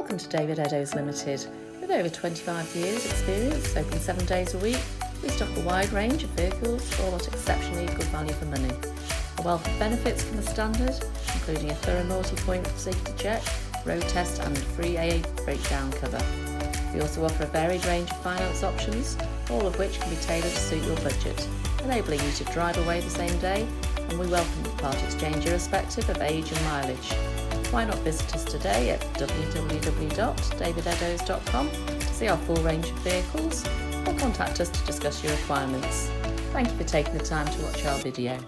Welcome to David Eddowes Limited. With over 25 years experience, open 7 days a week, we stock a wide range of vehicles, all at exceptionally good value for money. A wealth of benefits come as standard, including a thorough multi-point safety check, road test and free AA breakdown cover. We also offer a varied range of finance options, all of which can be tailored to suit your budget, enabling you to drive away the same day, and we welcome part exchange irrespective of age and mileage. Why not visit us today at www.davideddowes.com to see our full range of vehicles, or contact us to discuss your requirements. Thank you for taking the time to watch our video.